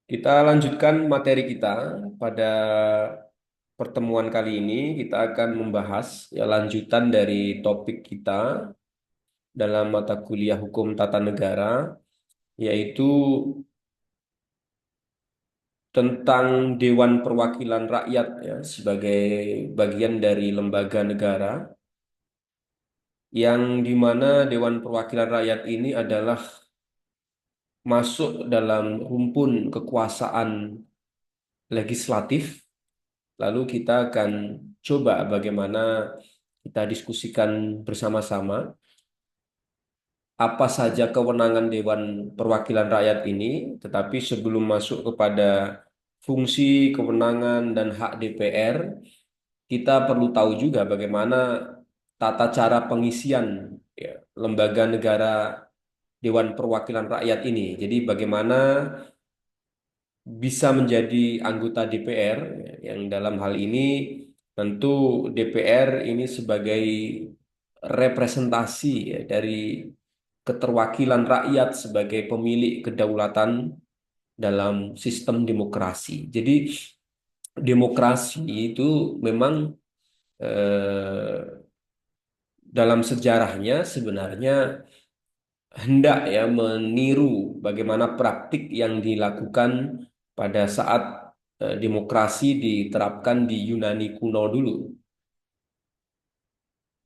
Kita lanjutkan materi kita pada pertemuan kali ini. Kita akan membahas lanjutan dari topik kita dalam mata kuliah Hukum Tata Negara, yaitu tentang Dewan Perwakilan Rakyat ya, sebagai bagian dari lembaga negara, yang dimana Dewan Perwakilan Rakyat ini adalah masuk dalam rumpun kekuasaan legislatif. Lalu kita akan coba bagaimana kita diskusikan bersama-sama apa saja kewenangan Dewan Perwakilan Rakyat ini, tetapi sebelum masuk kepada fungsi, kewenangan, dan hak DPR, kita perlu tahu juga bagaimana tata cara pengisian ya, lembaga negara Dewan Perwakilan Rakyat ini. Jadi bagaimana bisa menjadi anggota DPR, yang dalam hal ini tentu DPR ini sebagai representasi ya, dari keterwakilan rakyat sebagai pemilik kedaulatan dalam sistem demokrasi. Jadi demokrasi itu memang dalam sejarahnya sebenarnya hendak ya meniru bagaimana praktik yang dilakukan pada saat demokrasi diterapkan di Yunani kuno dulu.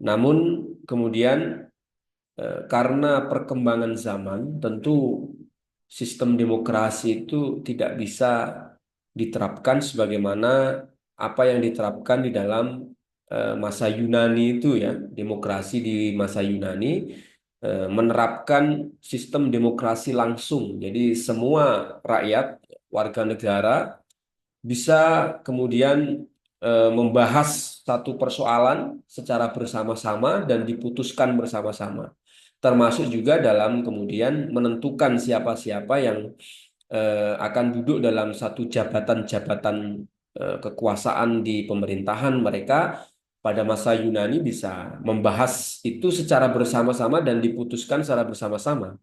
Namun kemudian karena perkembangan zaman, tentu sistem demokrasi itu tidak bisa diterapkan sebagaimana apa yang diterapkan di dalam masa Yunani itu ya. Demokrasi di masa Yunani menerapkan sistem demokrasi langsung. Jadi semua rakyat, warga negara bisa kemudian membahas satu persoalan secara bersama-sama dan diputuskan bersama-sama. Termasuk juga dalam kemudian menentukan siapa-siapa yang akan duduk dalam satu jabatan-jabatan kekuasaan di pemerintahan mereka. Pada masa Yunani bisa membahas itu secara bersama-sama dan diputuskan secara bersama-sama.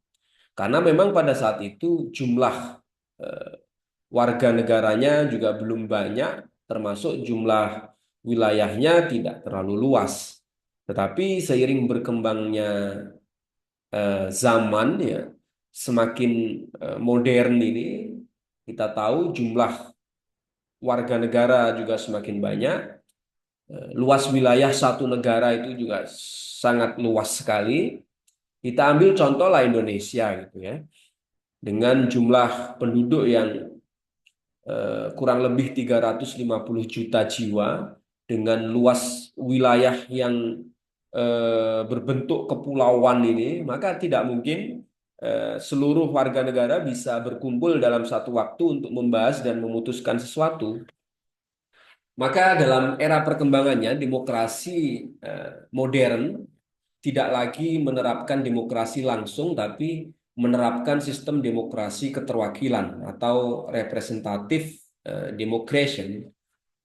Karena memang pada saat itu jumlah eh, warga negaranya juga belum banyak, termasuk jumlah wilayahnya tidak terlalu luas. Tetapi seiring berkembangnya zaman ya, semakin modern ini, kita tahu jumlah warga negara juga semakin banyak. Luas wilayah satu negara itu juga sangat luas sekali. Kita ambil contoh lah Indonesia gitu ya. Dengan jumlah penduduk yang kurang lebih 350 juta jiwa, dengan luas wilayah yang berbentuk kepulauan ini, maka tidak mungkin seluruh warga negara bisa berkumpul dalam satu waktu untuk membahas dan memutuskan sesuatu. Maka dalam era perkembangannya, demokrasi modern tidak lagi menerapkan demokrasi langsung, tapi menerapkan sistem demokrasi keterwakilan atau representatif democracy.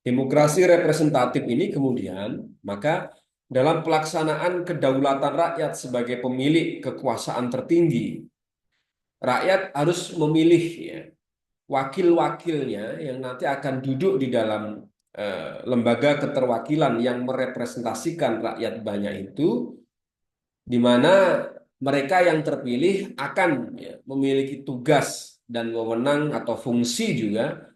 Demokrasi representatif ini kemudian, maka dalam pelaksanaan kedaulatan rakyat sebagai pemilik kekuasaan tertinggi, rakyat harus memilih ya, wakil-wakilnya yang nanti akan duduk di dalam lembaga keterwakilan yang merepresentasikan rakyat banyak itu, di mana mereka yang terpilih akan ya, memiliki tugas dan wewenang atau fungsi juga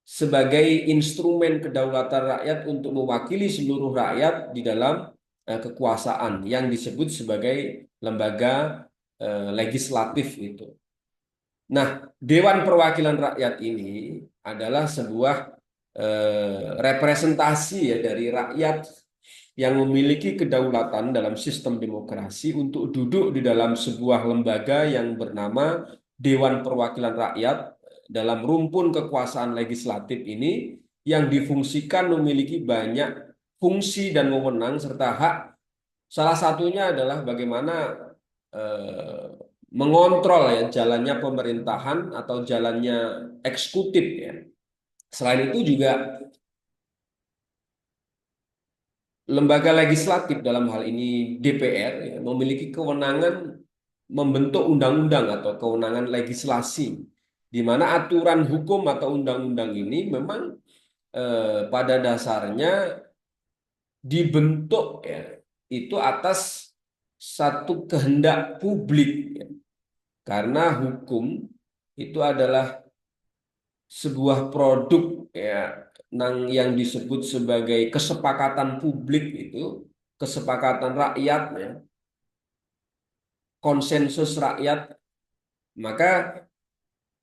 sebagai instrumen kedaulatan rakyat untuk mewakili seluruh rakyat di dalam kekuasaan yang disebut sebagai lembaga legislatif itu. Nah, Dewan Perwakilan Rakyat ini adalah sebuah representasi ya dari rakyat yang memiliki kedaulatan dalam sistem demokrasi untuk duduk di dalam sebuah lembaga yang bernama Dewan Perwakilan Rakyat dalam rumpun kekuasaan legislatif ini, yang difungsikan memiliki banyak fungsi dan wewenang serta hak. Salah satunya adalah bagaimana eh, mengontrol ya jalannya pemerintahan atau jalannya eksekutif ya. Selain itu juga lembaga legislatif dalam hal ini DPR ya, memiliki kewenangan membentuk undang-undang atau kewenangan legislasi. di mana aturan hukum atau undang-undang ini memang pada dasarnya dibentuk ya itu atas satu kehendak publik ya. Karena hukum itu adalah sebuah produk ya yang disebut sebagai kesepakatan publik itu kesepakatan rakyat ya, konsensus rakyat, maka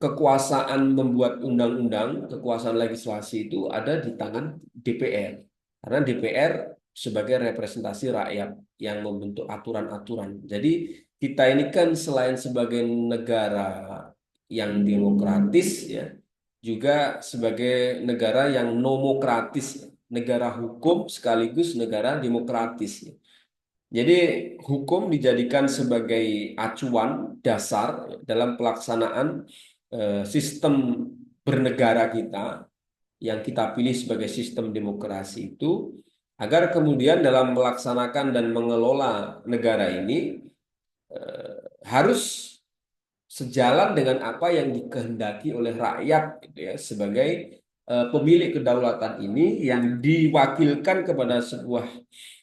kekuasaan membuat undang-undang, kekuasaan legislasi itu ada di tangan DPR. Karena DPR sebagai representasi rakyat yang membentuk aturan-aturan. Jadi kita ini kan selain sebagai negara yang demokratis ya, juga sebagai negara yang nomokratis, negara hukum sekaligus negara demokratis. Jadi hukum dijadikan sebagai acuan dasar dalam pelaksanaan sistem bernegara kita yang kita pilih sebagai sistem demokrasi itu agar kemudian dalam melaksanakan dan mengelola negara ini harus sejalan dengan apa yang dikehendaki oleh rakyat gitu ya sebagai pemilik kedaulatan ini yang diwakilkan kepada sebuah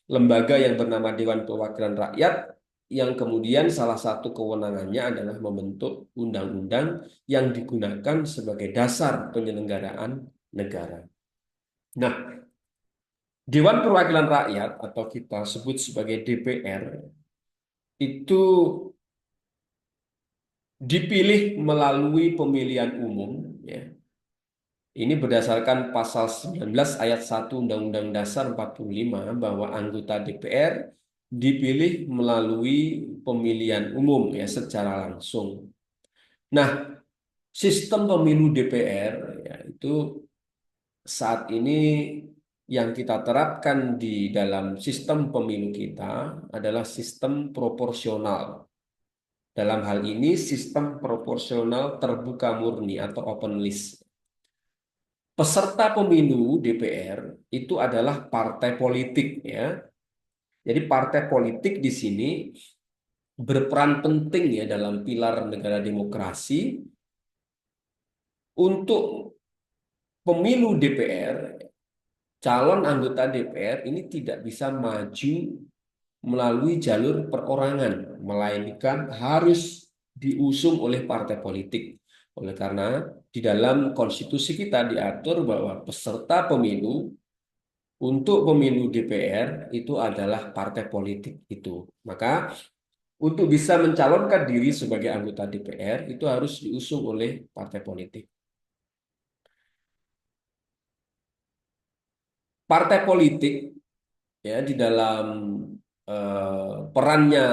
lembaga yang bernama Dewan Perwakilan Rakyat yang kemudian salah satu kewenangannya adalah membentuk undang-undang yang digunakan sebagai dasar penyelenggaraan negara. Nah, Dewan Perwakilan Rakyat atau kita sebut sebagai DPR itu dipilih melalui pemilihan umum ya. Ini berdasarkan pasal 19 ayat 1 Undang-Undang Dasar 45 bahwa anggota DPR dipilih melalui pemilihan umum ya secara langsung. Nah, sistem pemilu DPR ya, itu saat ini yang kita terapkan di dalam sistem pemilu kita adalah sistem proporsional. Dalam hal ini sistem proporsional terbuka murni atau open list. Peserta pemilu DPR itu adalah partai politik ya. Jadi partai politik di sini berperan penting ya dalam pilar negara demokrasi untuk pemilu DPR, calon anggota DPR ini tidak bisa maju melalui jalur perorangan, melainkan harus diusung oleh partai politik. Oleh karena di dalam konstitusi kita diatur bahwa peserta pemilu untuk pemilu DPR itu adalah partai politik itu. Maka untuk bisa mencalonkan diri sebagai anggota DPR itu harus diusung oleh partai politik. Partai politik ya di dalam perannya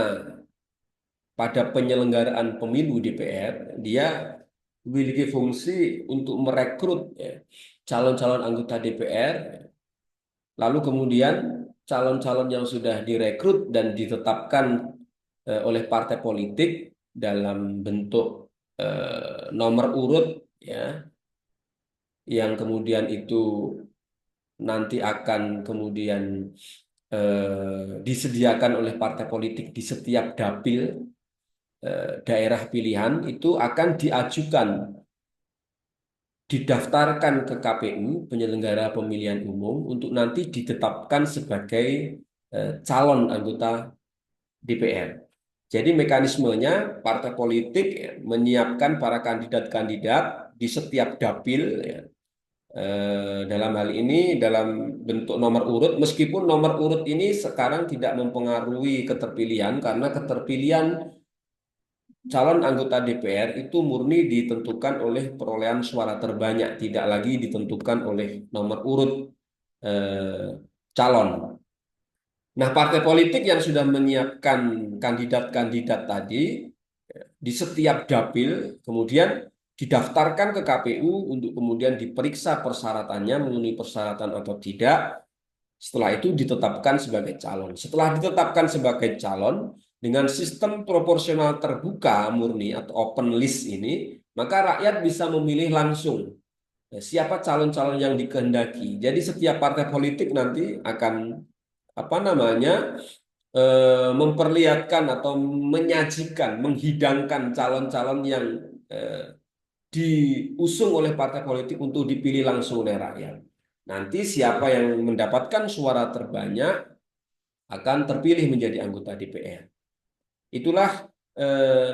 pada penyelenggaraan pemilu DPR, dia memiliki fungsi untuk merekrut ya, calon-calon anggota DPR. Lalu kemudian calon-calon yang sudah direkrut dan ditetapkan oleh partai politik dalam bentuk nomor urut ya, yang kemudian itu nanti akan kemudian disediakan oleh partai politik di setiap dapil daerah pilihan itu akan diajukan, didaftarkan ke KPU penyelenggara pemilihan umum untuk nanti ditetapkan sebagai calon anggota DPR. Jadi mekanismenya partai politik ya, menyiapkan para kandidat-kandidat di setiap dapil ya, dalam hal ini dalam bentuk nomor urut, meskipun nomor urut ini sekarang tidak mempengaruhi keterpilihan karena keterpilihan calon anggota DPR itu murni ditentukan oleh perolehan suara terbanyak, tidak lagi ditentukan oleh nomor urut eh, calon. Nah, partai politik yang sudah menyiapkan kandidat-kandidat tadi di setiap dapil kemudian didaftarkan ke KPU untuk kemudian diperiksa persyaratannya memenuhi persyaratan atau tidak. Setelah itu ditetapkan sebagai calon. Setelah ditetapkan sebagai calon dengan sistem proporsional terbuka murni atau open list ini, maka rakyat bisa memilih langsung siapa calon-calon yang dikehendaki. Jadi setiap partai politik nanti akan apa namanya memperlihatkan atau menyajikan, menghidangkan calon-calon yang eh, diusung oleh partai politik untuk dipilih langsung oleh rakyat. Nanti siapa yang mendapatkan suara terbanyak akan terpilih menjadi anggota DPR. Itulah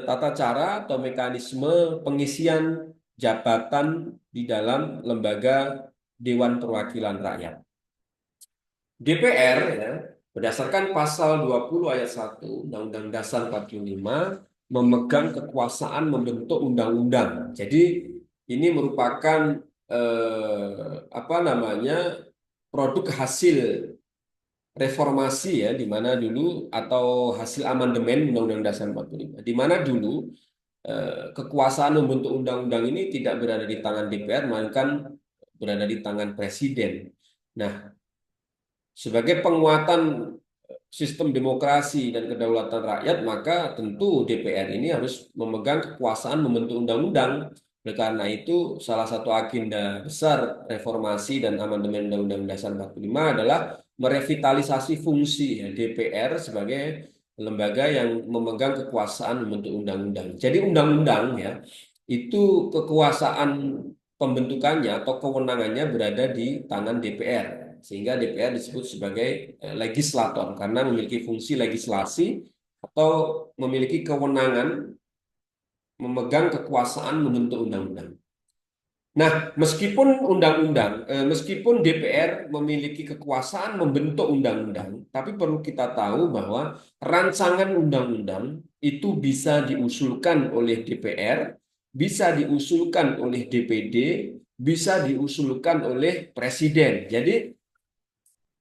tata cara atau mekanisme pengisian jabatan di dalam lembaga Dewan Perwakilan Rakyat. DPR ya, berdasarkan pasal 20 ayat 1 Undang-Undang Dasar 45 memegang kekuasaan membentuk undang-undang. Jadi ini merupakan apa namanya produk hasil reformasi ya, di mana dulu atau hasil amandemen Undang-Undang Dasar 45, di mana dulu kekuasaan membentuk undang-undang ini tidak berada di tangan DPR, melainkan berada di tangan Presiden. Nah, sebagai penguatan sistem demokrasi dan kedaulatan rakyat, maka tentu DPR ini harus memegang kekuasaan membentuk undang-undang. Oleh karena itu, salah satu agenda besar reformasi dan amandemen Undang-Undang Dasar 45 adalah merevitalisasi fungsi ya, DPR sebagai lembaga yang memegang kekuasaan membentuk undang-undang. Jadi undang-undang ya, itu kekuasaan pembentukannya atau kewenangannya berada di tangan DPR. Sehingga DPR disebut sebagai legislator karena memiliki fungsi legislasi atau memiliki kewenangan memegang kekuasaan membentuk undang-undang. Nah, meskipun DPR memiliki kekuasaan membentuk undang-undang, tapi perlu kita tahu bahwa rancangan undang-undang itu bisa diusulkan oleh DPR, bisa diusulkan oleh DPD, bisa diusulkan oleh Presiden. Jadi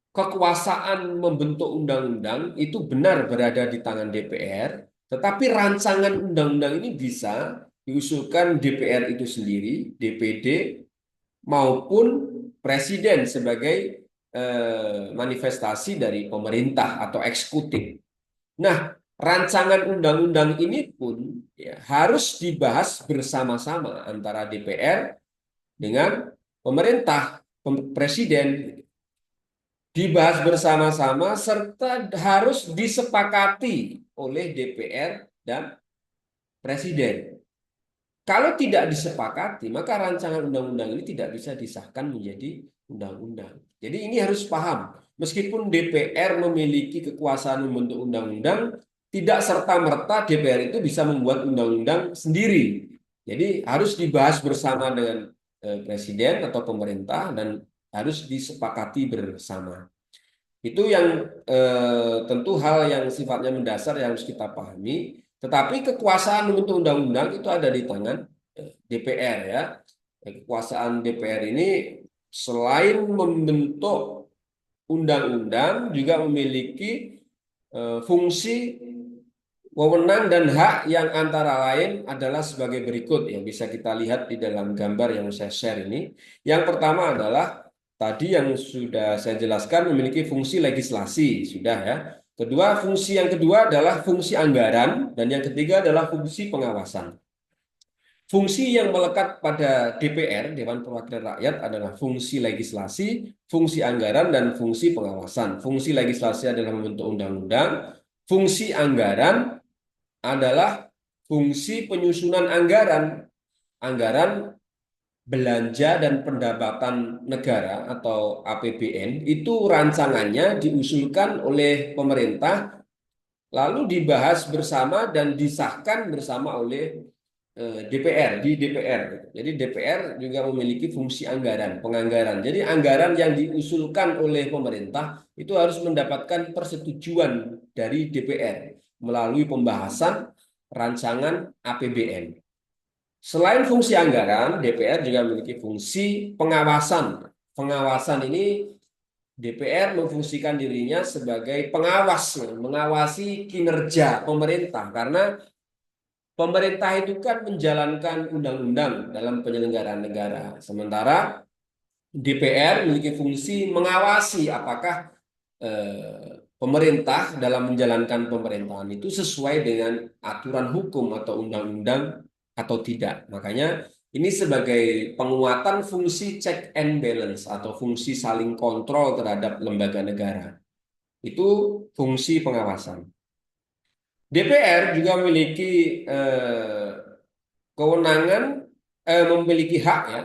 kekuasaan membentuk undang-undang itu benar berada di tangan DPR, tetapi rancangan undang-undang ini bisa diusulkan DPR itu sendiri, DPD, maupun Presiden sebagai manifestasi dari pemerintah atau eksekutif. Nah, rancangan undang-undang ini pun ya, harus dibahas bersama-sama antara DPR dengan pemerintah, Presiden, dibahas bersama-sama serta harus disepakati oleh DPR dan Presiden. Kalau tidak disepakati, maka rancangan undang-undang ini tidak bisa disahkan menjadi undang-undang. Jadi ini harus paham, meskipun DPR memiliki kekuasaan membentuk undang-undang, tidak serta-merta DPR itu bisa membuat undang-undang sendiri. Jadi harus dibahas bersama dengan Presiden atau pemerintah dan harus disepakati bersama. Itu yang tentu hal yang sifatnya mendasar yang harus kita pahami. Tetapi kekuasaan untuk undang-undang itu ada di tangan DPR ya. Kekuasaan DPR ini selain membentuk undang-undang juga memiliki fungsi, wewenang dan hak yang antara lain adalah sebagai berikut yang bisa kita lihat di dalam gambar yang saya share ini. Yang pertama adalah tadi yang sudah saya jelaskan memiliki fungsi legislasi, sudah ya. Kedua, fungsi yang kedua adalah fungsi anggaran dan yang ketiga adalah fungsi pengawasan. Fungsi yang melekat pada DPR, Dewan Perwakilan Rakyat, adalah fungsi legislasi, fungsi anggaran, dan fungsi pengawasan. Fungsi legislasi adalah membentuk undang-undang, fungsi anggaran adalah fungsi penyusunan anggaran, anggaran belanja dan pendapatan negara atau APBN itu rancangannya diusulkan oleh pemerintah lalu dibahas bersama dan disahkan bersama oleh DPR di DPR. Jadi DPR juga memiliki fungsi anggaran, penganggaran. Jadi anggaran yang diusulkan oleh pemerintah itu harus mendapatkan persetujuan dari DPR melalui pembahasan rancangan APBN. Selain fungsi anggaran, DPR juga memiliki fungsi pengawasan. Pengawasan ini DPR memfungsikan dirinya sebagai pengawas, mengawasi kinerja pemerintah karena pemerintah itu kan menjalankan undang-undang dalam penyelenggaraan negara. Sementara DPR memiliki fungsi mengawasi apakah pemerintah dalam menjalankan pemerintahan itu sesuai dengan aturan hukum atau undang-undang atau tidak. Makanya ini sebagai penguatan fungsi check and balance atau fungsi saling kontrol terhadap lembaga negara. Itu fungsi pengawasan. DPR juga memiliki kewenangan memiliki hak ya,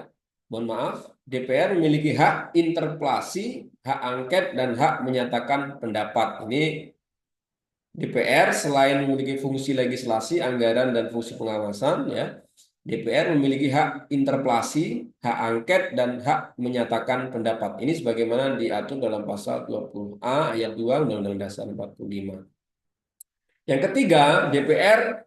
mohon maaf, DPR memiliki hak interpelasi, hak angket, dan hak menyatakan pendapat. Ini DPR selain memiliki fungsi legislasi, anggaran, dan fungsi pengawasan, ya, DPR memiliki hak interpelasi, hak angket, dan hak menyatakan pendapat. Ini sebagaimana diatur dalam pasal 20A ayat 2 Undang-Undang Dasar 45. Yang ketiga, DPR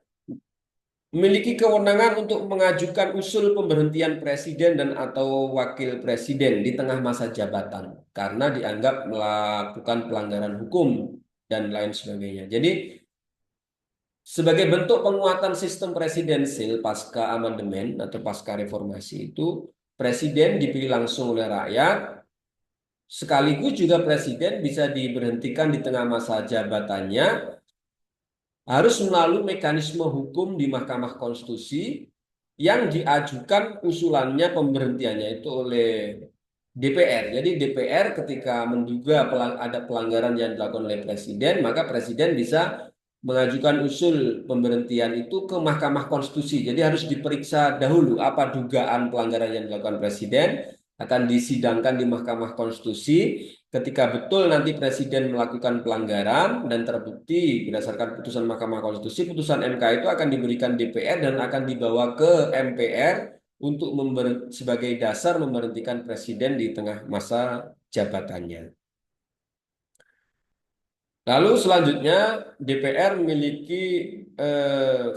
memiliki kewenangan untuk mengajukan usul pemberhentian presiden dan atau wakil presiden di tengah masa jabatan karena dianggap melakukan pelanggaran hukum dan lain sebagainya. Jadi, sebagai bentuk penguatan sistem presidensil pasca amandemen atau pasca reformasi itu, presiden dipilih langsung oleh rakyat, sekaligus juga presiden bisa diberhentikan di tengah masa jabatannya harus melalui mekanisme hukum di Mahkamah Konstitusi yang diajukan usulannya pemberhentiannya itu oleh DPR. Jadi DPR ketika menduga ada pelanggaran yang dilakukan oleh presiden, maka presiden bisa mengajukan usul pemberhentian itu ke Mahkamah Konstitusi. Jadi harus diperiksa dahulu apa dugaan pelanggaran yang dilakukan presiden, akan disidangkan di Mahkamah Konstitusi. Ketika betul nanti presiden melakukan pelanggaran dan terbukti berdasarkan putusan Mahkamah Konstitusi, putusan MK itu akan diberikan DPR dan akan dibawa ke MPR untuk sebagai dasar memberhentikan presiden di tengah masa jabatannya. Lalu selanjutnya DPR memiliki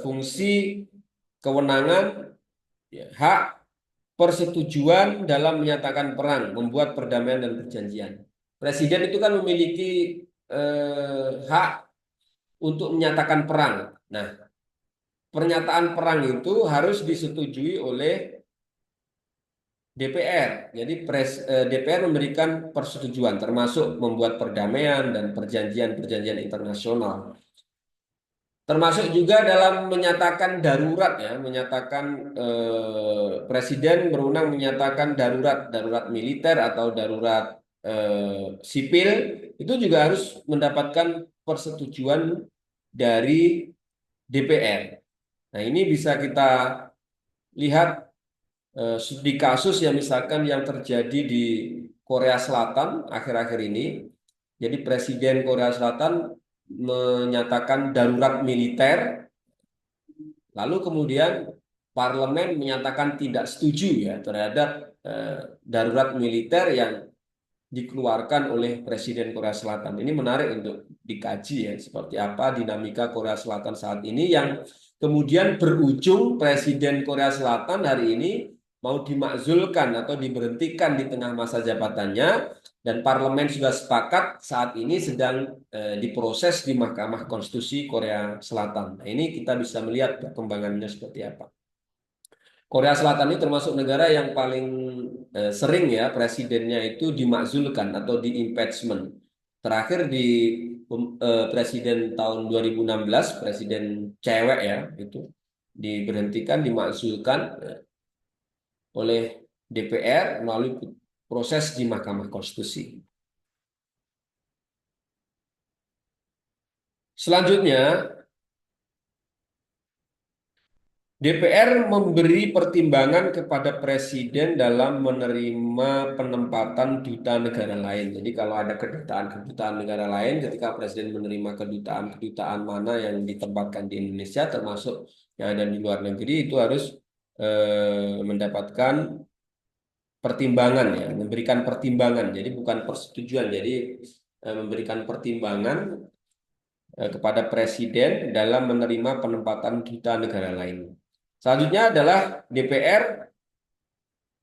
fungsi kewenangan, ya, hak persetujuan dalam menyatakan perang, membuat perdamaian dan perjanjian. Presiden itu kan memiliki hak untuk menyatakan perang. Nah, pernyataan perang itu harus disetujui oleh DPR. Jadi DPR memberikan persetujuan termasuk membuat perdamaian dan perjanjian-perjanjian internasional. Termasuk juga dalam menyatakan darurat ya, menyatakan presiden berwenang menyatakan darurat militer atau darurat sipil itu juga harus mendapatkan persetujuan dari DPR. Nah, ini bisa kita lihat di kasus yang misalkan yang terjadi di Korea Selatan akhir-akhir ini. Jadi Presiden Korea Selatan menyatakan darurat militer, lalu kemudian parlemen menyatakan tidak setuju ya terhadap darurat militer yang dikeluarkan oleh Presiden Korea Selatan. Ini menarik untuk dikaji ya, seperti apa dinamika Korea Selatan saat ini yang kemudian berujung Presiden Korea Selatan hari ini mau dimakzulkan atau diberhentikan di tengah masa jabatannya dan parlemen sudah sepakat saat ini sedang diproses di Mahkamah Konstitusi Korea Selatan. Nah, ini kita bisa melihat perkembangannya seperti apa. Korea Selatan ini termasuk negara yang paling sering ya presidennya itu dimakzulkan atau di impeachment. Terakhir di presiden tahun 2016, presiden cewek ya itu diberhentikan, dimakzulkan oleh DPR melalui proses di Mahkamah Konstitusi. Selanjutnya, DPR memberi pertimbangan kepada Presiden dalam menerima penempatan duta negara lain. Jadi kalau ada kedutaan-kedutaan negara lain, ketika Presiden menerima kedutaan-kedutaan mana yang ditempatkan di Indonesia, termasuk yang ada di luar negeri, itu harus mendapatkan pertimbangan ya, memberikan pertimbangan. Jadi bukan persetujuan, jadi memberikan pertimbangan kepada Presiden dalam menerima penempatan duta negara lain. Selanjutnya adalah DPR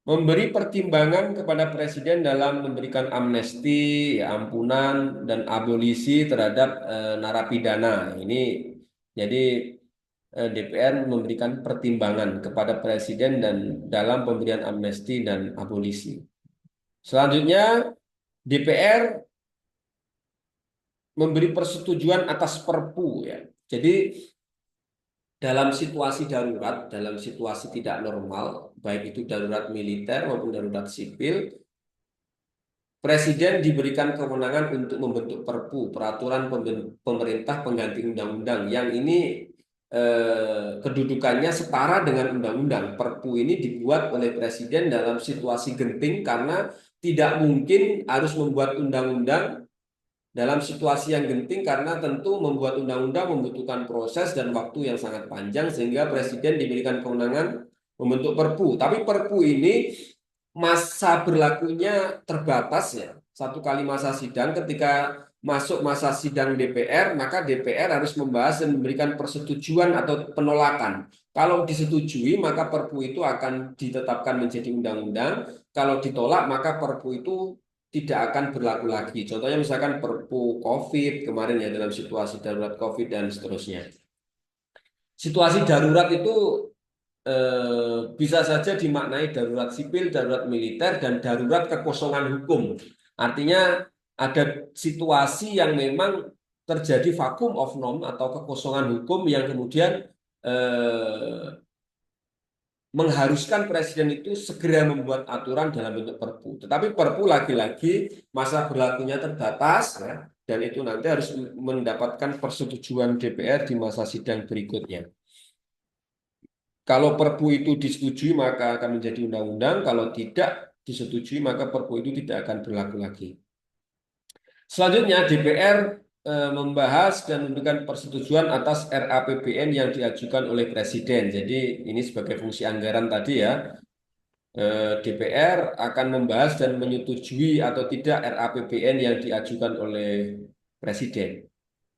memberi pertimbangan kepada Presiden dalam memberikan amnesti, ya, ampunan, dan abolisi terhadap narapidana. Ini jadi DPR memberikan pertimbangan kepada Presiden dan dalam pemberian amnesti dan abolisi. Selanjutnya DPR memberi persetujuan atas Perpu ya. Jadi dalam situasi darurat, dalam situasi tidak normal, baik itu darurat militer maupun darurat sipil, Presiden diberikan kewenangan untuk membentuk Perpu, peraturan pemerintah pengganti undang-undang, yang ini kedudukannya setara dengan undang-undang. Perpu ini dibuat oleh presiden dalam situasi genting karena tidak mungkin harus membuat undang-undang dalam situasi yang genting karena tentu membuat undang-undang membutuhkan proses dan waktu yang sangat panjang sehingga presiden diberikan kewenangan membentuk perpu. Tapi perpu ini masa berlakunya terbatas ya. Satu kali masa sidang ketika masuk masa sidang DPR, maka DPR harus membahas dan memberikan persetujuan atau penolakan. Kalau disetujui, maka perpu itu akan ditetapkan menjadi undang-undang. Kalau ditolak, maka perpu itu tidak akan berlaku lagi. Contohnya misalkan perpu COVID kemarin ya dalam situasi darurat COVID dan seterusnya. Situasi darurat itu bisa saja dimaknai darurat sipil, darurat militer, dan darurat kekosongan hukum. Artinya ada situasi yang memang terjadi vacuum of norm atau kekosongan hukum yang kemudian mengharuskan presiden itu segera membuat aturan dalam bentuk perpu. Tetapi perpu lagi-lagi masa berlakunya terbatas ya, dan itu nanti harus mendapatkan persetujuan DPR di masa sidang berikutnya. Kalau perpu itu disetujui maka akan menjadi undang-undang, kalau tidak disetujui maka perpu itu tidak akan berlaku lagi. Selanjutnya DPR membahas dan memberikan persetujuan atas RAPBN yang diajukan oleh Presiden. Jadi ini sebagai fungsi anggaran tadi ya. DPR akan membahas dan menyetujui atau tidak RAPBN yang diajukan oleh Presiden.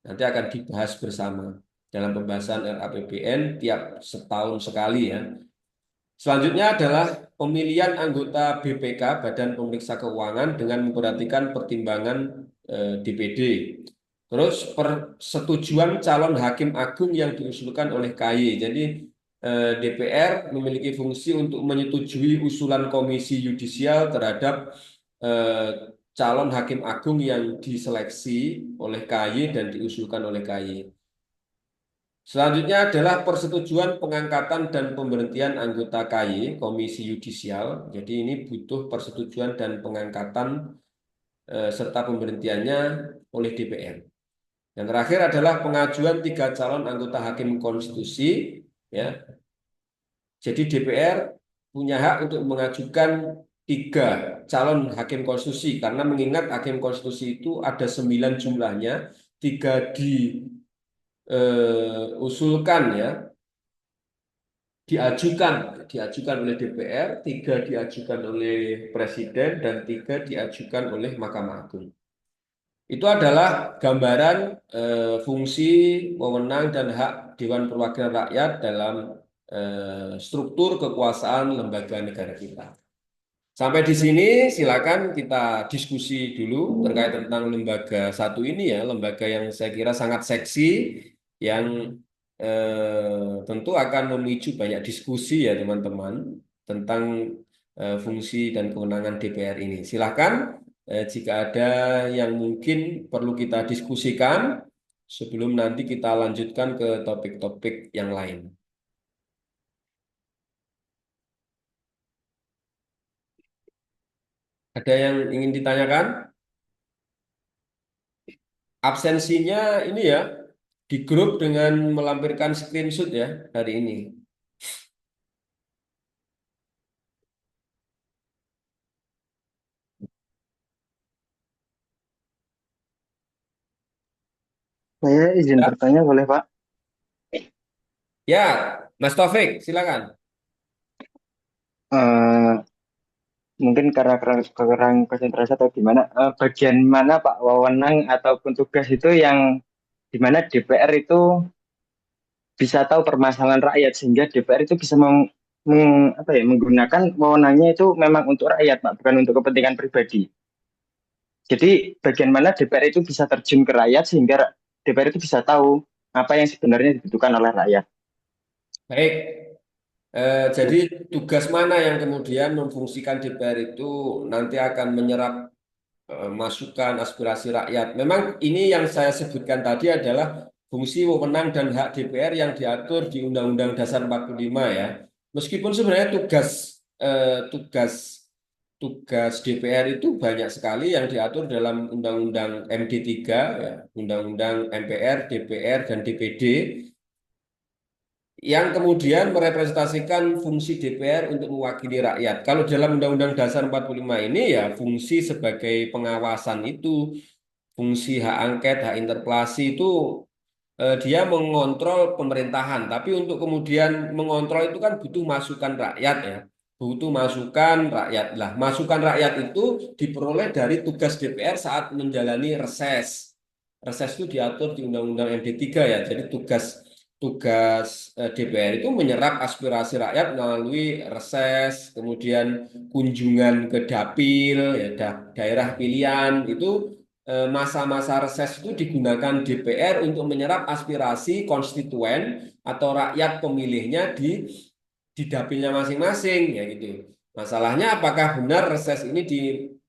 Nanti akan dibahas bersama dalam pembahasan RAPBN tiap setahun sekali ya. Selanjutnya adalah pemilihan anggota BPK Badan Pemeriksa Keuangan dengan memperhatikan pertimbangan DPD. Terus persetujuan calon hakim agung yang diusulkan oleh KY. Jadi DPR memiliki fungsi untuk menyetujui usulan Komisi Yudisial terhadap calon hakim agung yang diseleksi oleh KY dan diusulkan oleh KY. Selanjutnya adalah persetujuan pengangkatan dan pemberhentian anggota KY, Komisi Yudisial. Jadi ini butuh persetujuan dan pengangkatan serta pemberhentiannya oleh DPR. Yang terakhir adalah pengajuan 3 calon anggota Hakim Konstitusi. Ya. Jadi DPR punya hak untuk mengajukan 3 calon Hakim Konstitusi karena mengingat Hakim Konstitusi itu ada 9 jumlahnya, 3 usulkan ya, diajukan oleh DPR, 3 diajukan oleh Presiden dan 3 diajukan oleh Mahkamah Agung. Itu adalah gambaran fungsi, wewenang dan hak Dewan Perwakilan Rakyat dalam struktur kekuasaan lembaga negara kita. Sampai di sini silakan kita diskusi dulu terkait tentang lembaga satu ini ya, lembaga yang saya kira sangat seksi, yang tentu akan memicu banyak diskusi ya teman-teman tentang fungsi dan kewenangan DPR ini. Silakan jika ada yang mungkin perlu kita diskusikan sebelum nanti kita lanjutkan ke topik-topik yang lain. Ada yang ingin ditanyakan? Absensinya ini ya di grup dengan melampirkan screenshot ya hari ini. Saya izin Ya, bertanya boleh Pak? ya, Mas Taufik, silakan. Eh, Mungkin karena kurang konsentrasi atau gimana? Bagian mana Pak wewenang ataupun tugas itu yang di mana DPR itu bisa tahu permasalahan rakyat sehingga DPR itu bisa menggunakan wewenangnya itu memang untuk rakyat Pak, bukan untuk kepentingan pribadi. Jadi bagian mana DPR itu bisa terjun ke rakyat sehingga DPR itu bisa tahu apa yang sebenarnya dibutuhkan oleh rakyat. Baik, jadi tugas mana yang kemudian memfungsikan DPR itu nanti akan menyerap masukan aspirasi rakyat. Memang ini yang saya sebutkan tadi adalah fungsi, wewenang, dan hak DPR yang diatur di Undang-Undang Dasar 45 ya. Meskipun sebenarnya tugas tugas DPR itu banyak sekali yang diatur dalam Undang-Undang MD3, ya, Undang-Undang MPR, DPR, dan DPD. yang kemudian merepresentasikan fungsi DPR untuk mewakili rakyat. Kalau dalam Undang-Undang Dasar 45 ini ya fungsi sebagai pengawasan itu, fungsi hak angket, hak interpelasi itu dia mengontrol pemerintahan. Tapi untuk kemudian mengontrol itu kan butuh masukan rakyat ya. Butuh masukan rakyat. Lah, masukan rakyat itu diperoleh dari tugas DPR saat menjalani reses. Reses itu diatur di Undang-Undang MD3 ya. Jadi tugas tugas DPR itu menyerap aspirasi rakyat melalui reses, kemudian kunjungan ke dapil, ya, daerah pilihan itu masa-masa reses itu digunakan DPR untuk menyerap aspirasi konstituen atau rakyat pemilihnya di dapilnya masing-masing ya gitu. Masalahnya apakah benar reses ini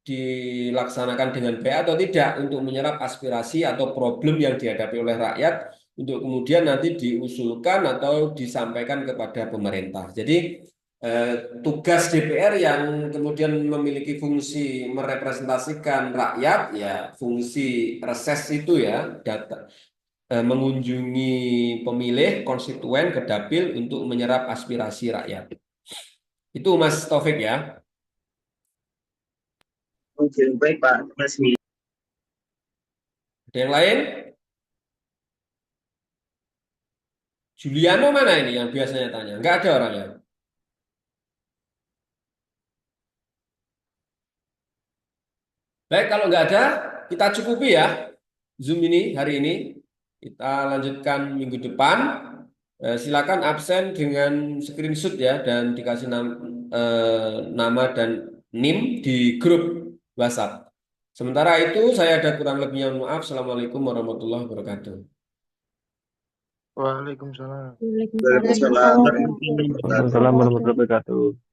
dilaksanakan dengan baik atau tidak untuk menyerap aspirasi atau problem yang dihadapi oleh rakyat untuk kemudian nanti diusulkan atau disampaikan kepada pemerintah. Jadi eh, tugas DPR yang kemudian memiliki fungsi merepresentasikan rakyat, ya fungsi reses itu ya, mengunjungi pemilih konstituen ke dapil untuk menyerap aspirasi rakyat. Itu Mas Taufik ya. Oke, baik Pak Resmi. Ada yang lain? Juliano mana ini yang biasanya tanya? Nggak ada orangnya. Baik, kalau nggak ada, kita cukupi ya Zoom ini hari ini. Kita lanjutkan minggu depan. Silakan absen dengan screenshot ya dan dikasih nama dan NIM di grup WhatsApp. Sementara itu saya ada kurang lebihnya mohon maaf. Assalamualaikum warahmatullahi wabarakatuh. Waalaikumsalam. Waalaikumsalam Waalaikumsalam warahmatullahi warahmatullahi wabarakatuh. wabarakatuh. Waalaikumsalam warahmatullahi wabarakatuh.